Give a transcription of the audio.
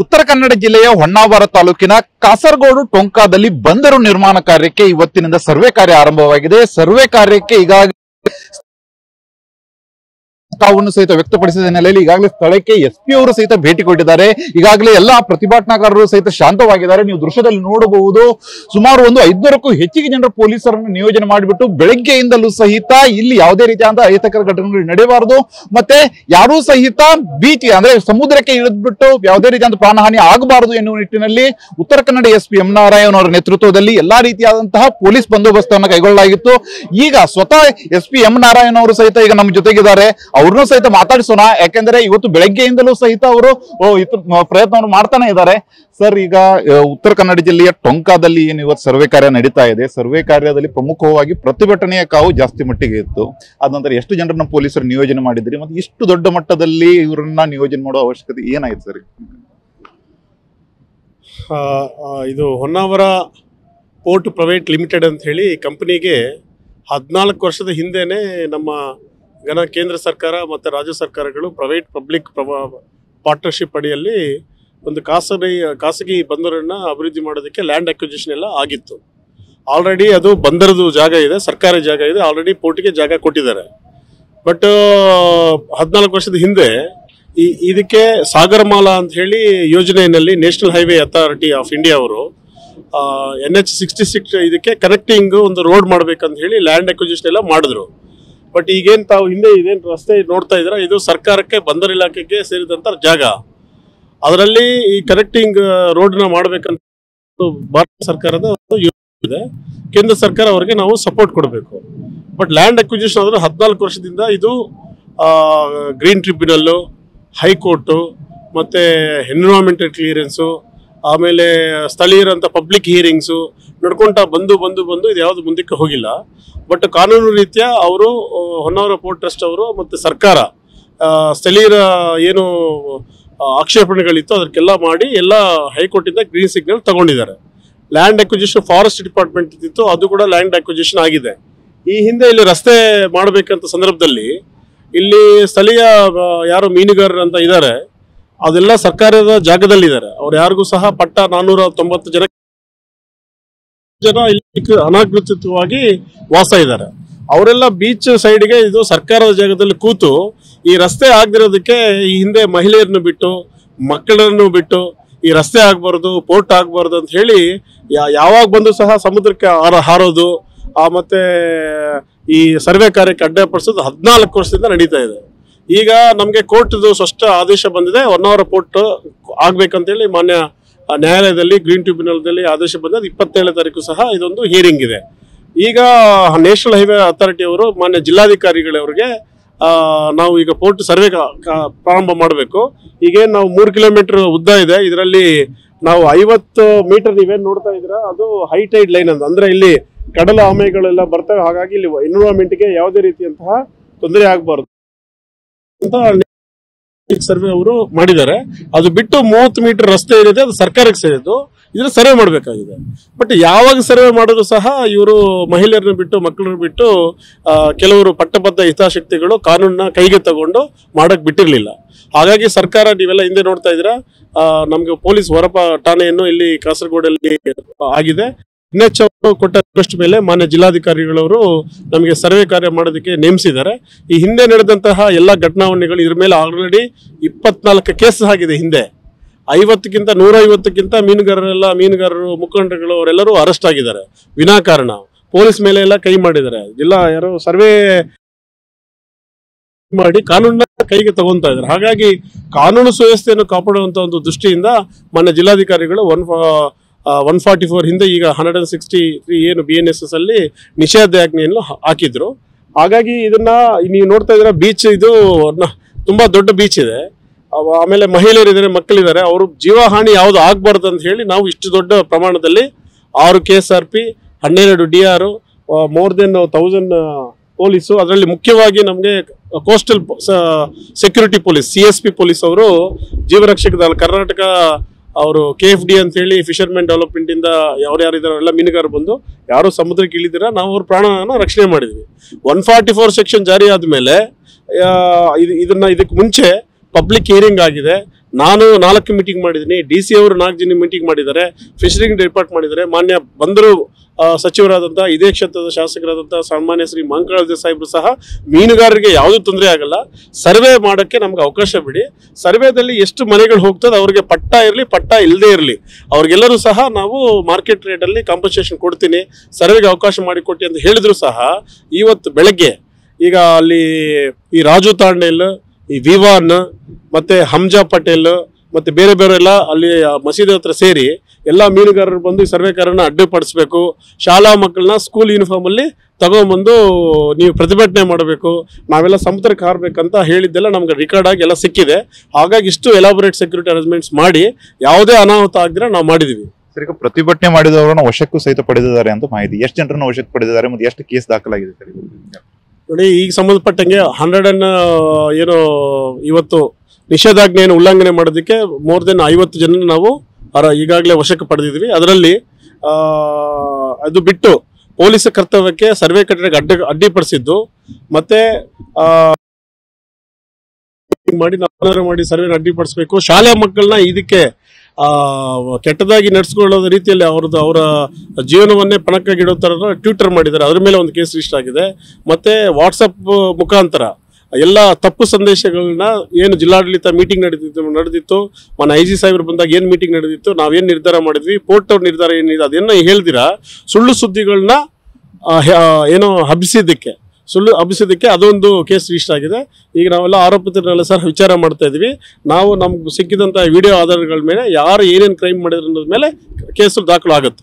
ಉತ್ತರ ಕನ್ನಡ ಜಿಲ್ಲೆಯ ಹೊನ್ನಾವರ ತಾಲೂಕಿನ ಕಾಸರಗೋಡು ಟೊಂಕಾದಲ್ಲಿ ಬಂದರು ನಿರ್ಮಾಣ ಕಾರ್ಯಕ್ಕೆ ಇವತ್ತಿನಿಂದ ಸರ್ವೆ ಕಾರ್ಯ ಆರಂಭವಾಗಿದೆ. ಸರ್ವೆ ಕಾರ್ಯಕ್ಕೆ ಈಗಾಗಲೇ ತಾವನ್ನು ಸಹಿತ ವ್ಯಕ್ತಪಡಿಸಿದ ಹಿನ್ನೆಲೆಯಲ್ಲಿ ಈಗಾಗಲೇ ಸ್ಥಳಕ್ಕೆ ಎಸ್ಪಿ ಅವರು ಸಹಿತ ಭೇಟಿ ಕೊಟ್ಟಿದ್ದಾರೆ. ಈಗಾಗಲೇ ಎಲ್ಲಾ ಪ್ರತಿಭಟನಾಕಾರರು ಸಹಿತ ಶಾಂತವಾಗಿದ್ದಾರೆ. ನೀವು ದೃಶ್ಯದಲ್ಲಿ ನೋಡಬಹುದು, ಸುಮಾರು 500ಕ್ಕೂ ಹೆಚ್ಚಿಗೆ ಜನರು ಪೊಲೀಸರನ್ನು ನಿಯೋಜನೆ ಮಾಡಿಬಿಟ್ಟು ಬೆಳಗ್ಗೆಯಿಂದಲೂ ಸಹಿತ ಇಲ್ಲಿ ಯಾವುದೇ ರೀತಿಯಾದ ಅಹಿತಕರ ಘಟನೆಗಳು ನಡೆಯಬಾರದು, ಮತ್ತೆ ಯಾರೂ ಸಹಿತ ಬೀಚ್ ಅಂದ್ರೆ ಸಮುದ್ರಕ್ಕೆ ಇಳಿದ್ಬಿಟ್ಟು ಯಾವುದೇ ರೀತಿಯಾದ ಪ್ರಾಣಹಾನಿ ಆಗಬಾರದು ಎನ್ನುವ ನಿಟ್ಟಿನಲ್ಲಿ ಉತ್ತರ ಕನ್ನಡ ಎಸ್ಪಿ ಎಂ ನಾರಾಯಣ್ ಅವರ ನೇತೃತ್ವದಲ್ಲಿ ಎಲ್ಲಾ ರೀತಿಯಾದಂತಹ ಪೊಲೀಸ್ ಬಂದೋಬಸ್ತನ್ನು ಕೈಗೊಳ್ಳಲಾಗಿತ್ತು. ಈಗ ಸ್ವತಃ ಎಸ್ಪಿ ಎಂ ನಾರಾಯಣ್ ಅವರು ಸಹಿತ ಈಗ ನಮ್ಮ ಜೊತೆಗಿದ್ದಾರೆ. ಅವ್ರನ್ನೂ ಸಹಿತ ಮಾತಾಡಿಸೋಣ, ಯಾಕೆಂದ್ರೆ ಇವತ್ತು ಬೆಳಗ್ಗೆಯಿಂದಲೂ ಸಹಿತ ಅವರು ಪ್ರಯತ್ನವನ್ನು ಮಾಡ್ತಾನೆ ಇದ್ದಾರೆ. ಸರ್, ಈಗ ಉತ್ತರ ಕನ್ನಡ ಜಿಲ್ಲೆಯ ಟೊಂಕಾದಲ್ಲಿ ಏನು ಇವತ್ತು ಸರ್ವೆ ಕಾರ್ಯ ನಡೀತಾ ಇದೆ, ಸರ್ವೆ ಕಾರ್ಯದಲ್ಲಿ ಪ್ರಮುಖವಾಗಿ ಪ್ರತಿಭಟನೆಯ ಕಾವು ಜಾಸ್ತಿ ಮಟ್ಟಿಗೆ ಇತ್ತು. ಅದ ನಂತರ ಎಷ್ಟು ಜನರನ್ನ ಪೊಲೀಸರು ನಿಯೋಜನೆ ಮಾಡಿದ್ರಿ, ಮತ್ತೆ ಇಷ್ಟು ದೊಡ್ಡ ಮಟ್ಟದಲ್ಲಿ ಇವರನ್ನ ನಿಯೋಜನೆ ಮಾಡೋ ಅವಶ್ಯಕತೆ ಏನಾಯ್ತು ಸರ್? ಇದು ಹೊನ್ನಾವರ ಪೋರ್ಟ್ ಪ್ರೈವೇಟ್ ಲಿಮಿಟೆಡ್ ಅಂತ ಹೇಳಿ ಕಂಪನಿಗೆ 14 ವರ್ಷದ ಹಿಂದೆನೆ ನಮ್ಮ ಕೇಂದ್ರ ಸರ್ಕಾರ ಮತ್ತು ರಾಜ್ಯ ಸರ್ಕಾರಗಳು ಪ್ರೈವೇಟ್ ಪಬ್ಲಿಕ್ ಪಾರ್ಟ್ನರ್ಶಿಪ್ ಅಡಿಯಲ್ಲಿ ಒಂದು ಖಾಸಗಿ ಬಂದರನ್ನು ಅಭಿವೃದ್ಧಿ ಮಾಡೋದಕ್ಕೆ ಲ್ಯಾಂಡ್ ಅಕ್ವಿಸಿಷನ್ ಎಲ್ಲ ಆಗಿತ್ತು. ಆಲ್ರೆಡಿ ಅದು ಬಂದರದು ಜಾಗ ಇದೆ, ಸರ್ಕಾರಿ ಜಾಗ ಇದೆ, ಆಲ್ರೆಡಿ ಪೋರ್ಟಿಗೆ ಜಾಗ ಕೊಟ್ಟಿದ್ದಾರೆ. ಬಟ್ 14 ವರ್ಷದ ಹಿಂದೆ ಇದಕ್ಕೆ ಸಾಗರಮಾಲಾ ಅಂತ ಹೇಳಿ ಯೋಜನೆಯಲ್ಲಿ national highway authority of India ಅವರು NH 66 ಇದಕ್ಕೆ ಕನೆಕ್ಟಿಂಗ್ ಒಂದು ರೋಡ್ ಮಾಡ್ಬೇಕಂತ ಹೇಳಿ ಲ್ಯಾಂಡ್ ಅಕ್ವಿಸಿಷನ್ ಎಲ್ಲ ಮಾಡಿದ್ರು. ಬಟ್ ಈಗೇನು ತಾವು ಹಿಂದೆ ಇದೇನು ರಸ್ತೆ ನೋಡ್ತಾ ಇದ್ದೀರಾ, ಇದು ಸರ್ಕಾರಕ್ಕೆ ಬಂದರ್ ಇಲಾಖೆಗೆ ಸೇರಿದಂತ ಜಾಗ. ಅದರಲ್ಲಿ ಈ ಕನೆಕ್ಟಿಂಗ್ ರೋಡ್ನ ಮಾಡ್ಬೇಕಂತ ಭಾರತ ಸರ್ಕಾರದ ಯೋಜನೆ ಇದೆ. ಕೇಂದ್ರ ಸರ್ಕಾರ ಅವರಿಗೆ ನಾವು ಸಪೋರ್ಟ್ ಕೊಡಬೇಕು. ಬಟ್ ಲ್ಯಾಂಡ್ ಅಕ್ವಿಸಿಷನ್ ಆದ್ರೆ 14 ವರ್ಷದಿಂದ ಇದು ಗ್ರೀನ್ ಟ್ರಿಬ್ಯುನಲ್ಲು, ಹೈಕೋರ್ಟು, ಮತ್ತೆ ಎನ್ವಿರಾನ್ಮೆಂಟಲ್ ಕ್ಲಿಯರೆನ್ಸು, ಆಮೇಲೆ ಸ್ಥಳೀಯರಂತ ಪಬ್ಲಿಕ್ ಹಿಯರಿಂಗ್ಸು ನಡ್ಕೊಂತ ಬಂದು ಇದು ಯಾವುದು ಮುಂದಕ್ಕೆ ಹೋಗಿಲ್ಲ. ಬಟ್ ಕಾನೂನು ರೀತ್ಯ ಅವರು ಹೊನ್ನಾವರ ಪೋರ್ಟ್ ಟ್ರಸ್ಟ್ ಅವರು ಮತ್ತು ಸರ್ಕಾರ ಸ್ಥಳೀಯರ ಏನು ಆಕ್ಷೇಪಣೆಗಳಿತ್ತು ಅದಕ್ಕೆಲ್ಲ ಮಾಡಿ ಎಲ್ಲ ಹೈಕೋರ್ಟಿಂದ ಗ್ರೀನ್ ಸಿಗ್ನಲ್ ತಗೊಂಡಿದ್ದಾರೆ. ಲ್ಯಾಂಡ್ ಅಕ್ವಿಸಿಷನ್ ಫಾರೆಸ್ಟ್ ಡಿಪಾರ್ಟ್ಮೆಂಟ್ ಇತ್ತು, ಅದು ಕೂಡ ಲ್ಯಾಂಡ್ ಅಕ್ವಿಸಿಷನ್ ಆಗಿದೆ. ಈ ಹಿಂದೆ ಇಲ್ಲಿ ರಸ್ತೆ ಮಾಡಬೇಕಂತ ಸಂದರ್ಭದಲ್ಲಿ ಇಲ್ಲಿ ಸ್ಥಳೀಯ ಯಾರು ಮೀನುಗಾರರು ಅಂತ ಇದ್ದಾರೆ, ಅದೆಲ್ಲ ಸರ್ಕಾರದ ಜಾಗದಲ್ಲಿದ್ದಾರೆ. ಅವ್ರು ಯಾರಿಗೂ ಸಹ ಪಟ್ಟ 490 ಜನ ಇಲ್ಲಿ ಅನಾಗೃತವಾಗಿ ವಾಸ ಇದ್ದಾರೆ. ಅವರೆಲ್ಲ ಬೀಚ್ ಸೈಡ್ಗೆ ಇದು ಸರ್ಕಾರದ ಜಾಗದಲ್ಲಿ ಕೂತು ಈ ರಸ್ತೆ ಆಗದಿರೋದಕ್ಕೆ ಈ ಹಿಂದೆ ಮಹಿಳೆಯರನ್ನು ಬಿಟ್ಟು ಮಕ್ಕಳನ್ನು ಬಿಟ್ಟು ಈ ರಸ್ತೆ ಆಗ್ಬಾರ್ದು, ಪೋರ್ಟ್ ಆಗ್ಬಾರ್ದು ಅಂತ ಹೇಳಿ ಯಾವಾಗ ಬಂದು ಸಹ ಸಮುದ್ರಕ್ಕೆ ಹಾರೋದು, ಮತ್ತೆ ಈ ಸರ್ವೆ ಕಾರ್ಯಕ್ಕೆ ಅಡ್ಡಿಪಡಿಸೋದು 14 ವರ್ಷದಿಂದ ನಡೀತಾ ಇದೆ. ಈಗ ನಮಗೆ ಕೋರ್ಟ್ದು ಸ್ಪಷ್ಟ ಆದೇಶ ಬಂದಿದೆ, ಹೊನ್ನಾವರ ಪೋರ್ಟ್ ಆಗ್ಬೇಕಂತೇಳಿ ಮಾನ್ಯ ನ್ಯಾಯಾಲಯದಲ್ಲಿ ಗ್ರೀನ್ ಟ್ರಿಬ್ಯುನಲ್ದಲ್ಲಿ ಆದೇಶ ಬಂದಿದೆ. 27ನೇ ತಾರೀಕು ಸಹ ಇದೊಂದು ಹಿಯರಿಂಗ್ ಇದೆ. ಈಗ ನ್ಯಾಷನಲ್ ಹೈವೇ ಅಥಾರಿಟಿ ಅವರು ಮಾನ್ಯ ಜಿಲ್ಲಾಧಿಕಾರಿಗಳವರಿಗೆ ನಾವು ಈಗ ಪೋರ್ಟ್ ಸರ್ವೆ ಪ್ರಾರಂಭ ಮಾಡಬೇಕು. ಈಗೇನು ನಾವು 3 ಕಿಲೋಮೀಟರ್ ಉದ್ದ ಇದೆ, ಇದರಲ್ಲಿ ನಾವು 50 ಮೀಟರ್ ನೀವೇನು ನೋಡ್ತಾ ಇದ್ದೀರಾ ಅದು ಹೈ ಟೈಡ್ ಲೈನ್ ಅಂತ, ಅಂದ್ರೆ ಇಲ್ಲಿ ಕಡಲ ಆಮೆಗಳೆಲ್ಲ ಬರ್ತವೆ. ಹಾಗಾಗಿ ಇಲ್ಲಿ ಎನ್ವಿರಾನ್ಮೆಂಟ್ಗೆ ಯಾವುದೇ ರೀತಿಯಂತಹ ತೊಂದರೆ ಆಗಬಾರ್ದು ಅಂತ ಸರ್ವೆ ಅವರು ಮಾಡಿದ್ದಾರೆ. ಅದು ಬಿಟ್ಟು 30 ಮೀಟರ್ ರಸ್ತೆ ಏನಿದೆ ಅದು ಸರ್ಕಾರಕ್ಕೆ ಸೇರಿದ್ದು, ಇದನ್ನ ಸರ್ವೆ ಮಾಡಬೇಕಾಗಿದೆ. ಬಟ್ ಯಾವಾಗ ಸರ್ವೆ ಮಾಡೋದು ಸಹ ಇವರು ಮಹಿಳೆಯರನ್ನ ಬಿಟ್ಟು ಮಕ್ಕಳನ್ನ ಬಿಟ್ಟು ಕೆಲವರು ಪಟ್ಟಬದ್ಧ ಹಿತಾಸಕ್ತಿಗಳು ಕಾನೂನನ್ನ ಕೈಗೆ ತಗೊಂಡು ಮಾಡಕ್ ಬಿಟ್ಟಿರ್ಲಿಲ್ಲ. ಹಾಗಾಗಿ ಸರ್ಕಾರ, ನೀವೆಲ್ಲ ಹಿಂದೆ ನೋಡ್ತಾ ಇದ್ದೀರಾ, ನಮ್ಗೆ ಪೊಲೀಸ್ ಹೊರಪ ಠಾಣೆಯನ್ನು ಇಲ್ಲಿ ಕಾಸರಗೋಡಲ್ಲಿ ಆಗಿದೆ. NH ಕೊಟ್ಟ ರಿಕ್ವೆಸ್ಟ್ ಮೇಲೆ ಮಾನ್ಯ ಜಿಲ್ಲಾಧಿಕಾರಿಗಳವರು ನಮಗೆ ಸರ್ವೆ ಕಾರ್ಯ ಮಾಡೋದಕ್ಕೆ ನೇಮಿಸಿದ್ದಾರೆ. ಈ ಹಿಂದೆ ನಡೆದಂತಹ ಎಲ್ಲ ಘಟನಾವಣೆಗಳು ಇದ್ರ ಮೇಲೆ ಆಲ್ರೆಡಿ 24 ಕೇಸ್ ಆಗಿದೆ. ಹಿಂದೆ 50ಕ್ಕಿಂತ 150ಕ್ಕಿಂತ ಮೀನುಗಾರರು ಮುಖಂಡರುಗಳು ಅವರೆಲ್ಲರೂ ಅರೆಸ್ಟ್ ಆಗಿದ್ದಾರೆ ವಿನಾಕಾರಣ. ಪೊಲೀಸ್ ಮೇಲೆ ಎಲ್ಲ ಕೈ ಮಾಡಿದ್ದಾರೆ. ಯಾರೋ ಸರ್ವೆ ಮಾಡಿ ಕಾನೂನನ್ನ ಕೈಗೆ ತಗೊಂತಾ ಇದ್ದಾರೆ. ಹಾಗಾಗಿ ಕಾನೂನು ಸುವ್ಯವಸ್ಥೆಯನ್ನು ಕಾಪಾಡುವಂತ ಒಂದು ದೃಷ್ಟಿಯಿಂದ ಮಾನ್ಯ ಜಿಲ್ಲಾಧಿಕಾರಿಗಳು 144 ಹಿಂದೆ ಈಗ 163 ಏನು BNSS ಅಲ್ಲಿ ನಿಷೇಧಾಜ್ಞೆಯನ್ನು ಹಾಕಿದ್ರು. ಹಾಗಾಗಿ ಇದನ್ನ ನೀವು ನೋಡ್ತಾ ಇದ್ದೀರಾ, ಬೀಚ್ ಇದು ತುಂಬಾ ದೊಡ್ಡ ಬೀಚ್ ಇದೆ. ಆಮೇಲೆ ಮಹಿಳೆಯರಿದ್ದಾರೆ, ಮಕ್ಕಳಿದ್ದಾರೆ, ಅವರು ಜೀವಹಾನಿ ಯಾವುದು ಆಗ್ಬಾರ್ದು ಅಂತ ಹೇಳಿ ನಾವು ಇಷ್ಟು ದೊಡ್ಡ ಪ್ರಮಾಣದಲ್ಲಿ 6 KSRP, 12 DR, more than 1000 police, ಅದರಲ್ಲಿ ಮುಖ್ಯವಾಗಿ ನಮಗೆ coastal security police CSP police ಅವರು ಜೀವರಕ್ಷಕ ದಳ ಕರ್ನಾಟಕ ಅವರು KFD ಅಂತ ಹೇಳಿ ಫಿಶರ್ಮೆನ್ ಡೆವಲಪ್ಮೆಂಟ್ ಇಂದ ಯಾರ್ಯಾರಿದಾರೆ ಎಲ್ಲ ಮೀನುಗಾರರು ಬಂದು ಯಾರು ಸಮುದ್ರಕ್ಕೆ ಇಳಿದಿರ ನಾವು ಅವ್ರ ಪ್ರಾಣನ ರಕ್ಷಣೆ ಮಾಡಿದ್ವಿ. 144 ಸೆಕ್ಷನ್ ಜಾರಿ ಆದ್ಮೇಲೆ ಇದಕ್ಕೆ ಮುಂಚೆ ಪಬ್ಲಿಕ್ ಹಿಯರಿಂಗ್ ಆಗಿದೆ. ನಾನು 4 ಮೀಟಿಂಗ್ ಮಾಡಿದ್ದೀನಿ, DC ಅವರು 4 ಜನ ಮೀಟಿಂಗ್ ಮಾಡಿದ್ದಾರೆ, ಫಿಶರಿಂಗ್ ಡಿಪಾರ್ಟ್ ಮಾಡಿದ್ದಾರೆ. ಮಾನ್ಯ ಬಂದರು ಸಚಿವರಾದಂಥ ಇದೇ ಕ್ಷೇತ್ರದ ಶಾಸಕರಾದಂಥ ಸಾಮಾನ್ಯ ಶ್ರೀ ಮಂಕಾಳ ಸಾಹೇಬರು ಸಹ ಮೀನುಗಾರರಿಗೆ ಯಾವುದೂ ತೊಂದರೆ ಆಗಲ್ಲ, ಸರ್ವೆ ಮಾಡೋಕ್ಕೆ ನಮ್ಗೆ ಅವಕಾಶ ಬಿಡಿ, ಸರ್ವೆದಲ್ಲಿ ಎಷ್ಟು ಮನೆಗಳು ಹೋಗ್ತದೆ ಅವ್ರಿಗೆ ಪಟ್ಟ ಇರಲಿ ಪಟ್ಟ ಇಲ್ಲದೆ ಇರಲಿ ಅವ್ರಿಗೆಲ್ಲರೂ ಸಹ ನಾವು ಮಾರ್ಕೆಟ್ ರೇಟಲ್ಲಿ ಕಾಂಪನ್ಸೇಷನ್ ಕೊಡ್ತೀನಿ, ಸರ್ವೆಗೆ ಅವಕಾಶ ಮಾಡಿಕೊಟ್ಟು ಅಂತ ಹೇಳಿದ್ರು ಸಹ ಇವತ್ತು ಬೆಳಗ್ಗೆ ಈಗ ಅಲ್ಲಿ ಈ ರಾಜು ತಾಂಡೇಲ್, ಈ ವಿವಾನ್ ಮತ್ತೆ ಹಮ್ಜಾ ಪಟೇಲ್ ಮತ್ತೆ ಬೇರೆ ಬೇರೆ ಎಲ್ಲ ಅಲ್ಲಿ ಮಸೀದಿ ಹತ್ರ ಸೇರಿ ಎಲ್ಲ ಮೀನುಗಾರರು ಬಂದು ಈ ಸರ್ವೆಕಾರನ ಅಡ್ಡಿಪಡಿಸ್ಬೇಕು, ಶಾಲಾ ಮಕ್ಕಳನ್ನ ಸ್ಕೂಲ್ ಯೂನಿಫಾರ್ಮ್ ಅಲ್ಲಿ ತಗೊಂಡ್ಬಂದು ನೀವು ಪ್ರತಿಭಟನೆ ಮಾಡಬೇಕು, ನಾವೆಲ್ಲ ಸಮುದ್ರಕ್ಕೆ ಹಾರಬೇಕಂತ ಹೇಳಿದ್ದೆಲ್ಲ ನಮ್ಗೆ ರೆಕಾರ್ಡ್ ಆಗಿ ಎಲ್ಲ ಸಿಕ್ಕಿದೆ. ಹಾಗಾಗಿ ಇಷ್ಟು ಎಲಾಬೊರೇಟ್ ಸೆಕ್ಯೂರಿಟಿ ಅರೇಂಜ್ಮೆಂಟ್ಸ್ ಮಾಡಿ ಯಾವುದೇ ಅನಾಹುತ ಆಗದಿರ ನಾವು ಮಾಡಿದೀವಿ. ಸರ್, ಈಗ ಪ್ರತಿಭಟನೆ ಮಾಡಿದವರನ್ನ ವಶಕ್ಕೂ ಸಹಿತ ಪಡೆದಿದ್ದಾರೆ ಅಂತ ಮಾಹಿತಿ. ಎಷ್ಟು ಜನರನ್ನ ವಶಕ್ಕೆ ಪಡೆದಿದ್ದಾರೆ ಮತ್ತು ಎಷ್ಟು ಕೇಸ್ ದಾಖಲಾಗಿದೆ ಸರ್? ನೋಡಿ, ಈಗ ಸಂಬಂಧಪಟ್ಟಂಗೆ 100 ಏನು ಇವತ್ತು ನಿಷೇಧಾಜ್ಞೆಯನ್ನು ಉಲ್ಲಂಘನೆ ಮಾಡೋದಕ್ಕೆ ಮೋರ್ ದೆನ್ 50 ಜನ ನಾವು ಈಗಾಗಲೇ ವಶಕ್ಕೆ ಪಡೆದಿದ್ವಿ. ಅದರಲ್ಲಿ ಅದು ಬಿಟ್ಟು ಪೊಲೀಸ್ ಕರ್ತವ್ಯಕ್ಕೆ ಸರ್ವೆ ಕಟ್ಟಡಕ್ಕೆ ಅಡ್ಡಿಪಡಿಸಿದ್ದು ಮತ್ತೆ ಮಾಡಿ ಸರ್ವೆ ಅಡ್ಡಿಪಡಿಸಬೇಕು, ಶಾಲೆ ಮಕ್ಕಳನ್ನ ಇದಕ್ಕೆ ಕೆಟ್ಟದಾಗಿ ನಡೆಸ್ಕೊಳ್ಳೋದ ರೀತಿಯಲ್ಲಿ ಅವರ ಜೀವನವನ್ನೇ ಪಣಕ್ಕಾಗಿಡೋ ತರ ಟ್ವಿಟರ್ ಮಾಡಿದ್ದಾರೆ, ಅದ್ರ ಮೇಲೆ ಒಂದು ಕೇಸ್ ರಿಜಿಸ್ಟರ್ ಆಗಿದೆ. ಮತ್ತೆ ವಾಟ್ಸಪ್ ಮುಖಾಂತರ ಎಲ್ಲ ತಪ್ಪು ಸಂದೇಶಗಳನ್ನ ಏನು ಜಿಲ್ಲಾಡಳಿತ ಮೀಟಿಂಗ್ ನಡೆದಿತ್ತು ಮೊನ್ನೆ IG ಸಾಹೇಬರು ಬಂದಾಗ ಏನ್ ಮೀಟಿಂಗ್ ನಡೆದಿತ್ತು, ನಾವೇನ್ ನಿರ್ಧಾರ ಮಾಡಿದ್ವಿ, ಪೋರ್ಟ್ ಅವ್ರ ನಿರ್ಧಾರ ಏನಿದೆ ಅದನ್ನ ಹೇಳ್ದಿರಾ ಸುಳ್ಳು ಸುದ್ದಿಗಳನ್ನ ಏನೋ ಹಬ್ಬಿಸಿದ್ದಕ್ಕೆ ಅದೊಂದು ಕೇಸ್ ರಿಜಿಸ್ಟರ್ ಆಗಿದೆ. ಈಗ ನಾವೆಲ್ಲ ಆರೋಪಿತರನ್ನೆಲ್ಲ ಸಹ ವಿಚಾರ ಮಾಡ್ತಾ ಇದೀವಿ. ನಾವು ನಮ್ಗೆ ಸಿಕ್ಕಿದಂತ ವಿಡಿಯೋ ಆಧಾರಗಳ ಮೇಲೆ ಯಾರು ಏನೇನು ಕ್ರೈಮ್ ಮಾಡಿದ್ರ ಅನ್ನೋದ್ ಮೇಲೆ ಕೇಸು ದಾಖಲು ಆಗುತ್ತೆ.